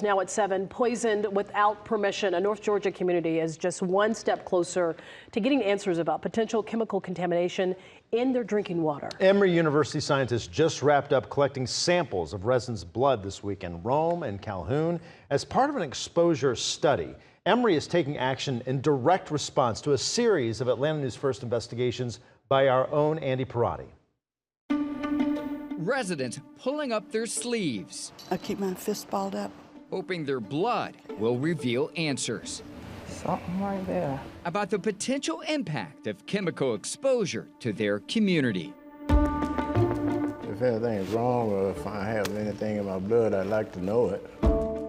Now at 7, poisoned without permission. A North Georgia community is just one step closer to getting answers about potential chemical contamination in their drinking water. Emory University scientists just wrapped up collecting samples of residents' blood this week in Rome and Calhoun as part of an exposure study. Emory is taking action in direct response to a series of Atlanta News First investigations by our own Andy Parati. Residents pulling up their sleeves. I keep my fist balled up, Hoping their blood will reveal answers something right there. about the potential impact of chemical exposure to their community. If anything is wrong or if I have anything in my blood, I'd like to know it.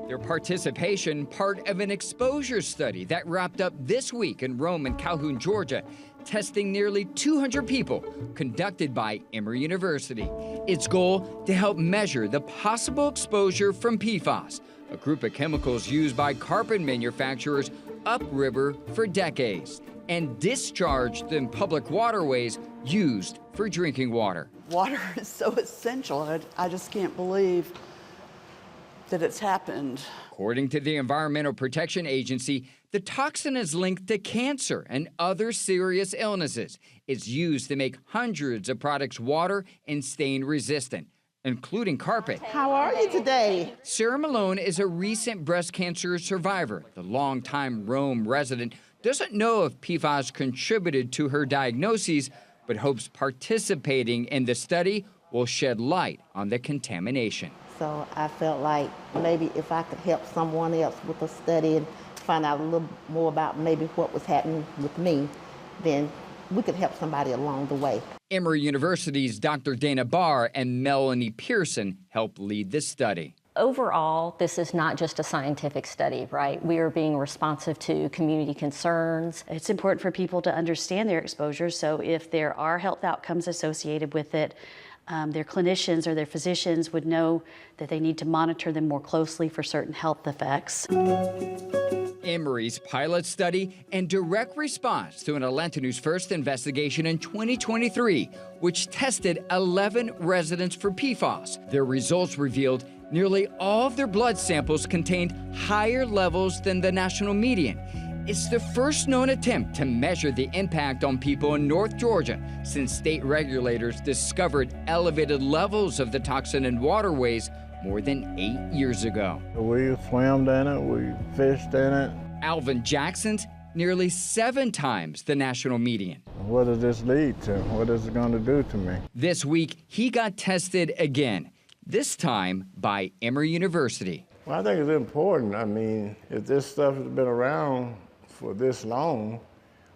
Their participation part of an exposure study that wrapped up this week in Rome and Calhoun, Georgia, testing nearly 200 people conducted by Emory University. Its goal to help measure the possible exposure from PFAS, a group of chemicals used by carpet manufacturers upriver for decades and discharged in public waterways used for drinking water. Water is so essential. I just can't believe that it's happened. According to the Environmental Protection Agency, the toxin is linked to cancer and other serious illnesses. It's used to make hundreds of products water and stain resistant, including carpet. How are you today? Sarah Malone is a recent breast cancer survivor. The longtime Rome resident doesn't know if PFAS contributed to her diagnoses, but hopes participating in the study will shed light on the contamination. So I felt like maybe if I could help someone else with a study and find out a little more about maybe what was happening with me, then we could help somebody along the way. Emory University's Dr. Dana Barr and Melanie Pearson helped lead the study. Overall, this is not just a scientific study, right? We are being responsive to community concerns. It's important for people to understand their exposure, so if there are health outcomes associated with it, their clinicians or their physicians would know that they need to monitor them more closely for certain health effects. Emory's pilot study and direct response to an Atlanta News First investigation in 2023, which tested 11 residents for PFAS. Their results revealed nearly all of their blood samples contained higher levels than the national median. It's the first known attempt to measure the impact on people in North Georgia since state regulators discovered elevated levels of the toxin in waterways more than 8 years ago. We swam in it, we fished in it. Alvin Jackson's nearly 7 times the national median. What does this lead to? What is it going to do to me? This week, he got tested again, this time by Emory University. Well, I think it's important. I mean, if this stuff has been around for this long,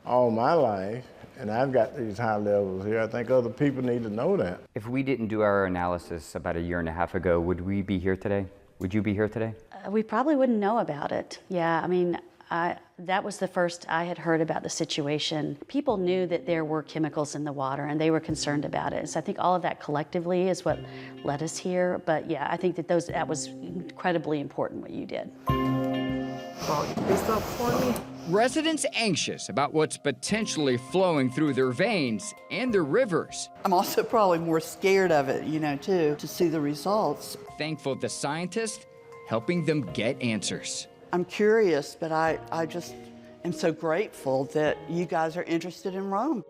all my life, and I've got these high levels here, I think other people need to know that. If we didn't do our analysis about 1.5 years ago, would we be here today? Would you be here today? We probably wouldn't know about it. Yeah, I mean, that was the first I had heard about the situation. People knew that there were chemicals in the water and they were concerned about it. So I think all of that collectively is what led us here. But yeah, I think that that was incredibly important what you did. This up for me? Residents anxious about what's potentially flowing through their veins and their rivers. I'm also probably more scared of it, too, to see the results. Thankful the scientists helping them get answers. I'm curious, but I just am so grateful that you guys are interested in Rome.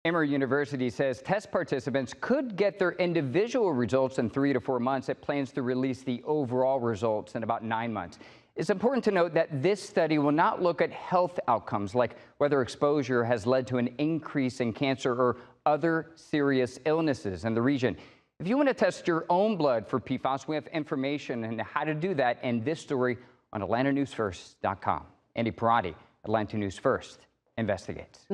Emory University says test participants could get their individual results in 3 to 4 months. It plans to release the overall results in about 9 months. It's important to note that this study will not look at health outcomes like whether exposure has led to an increase in cancer or other serious illnesses in the region. If you want to test your own blood for PFAS, we have information on how to do that in this story on AtlantaNewsFirst.com. Andy Parati, Atlanta News First investigates.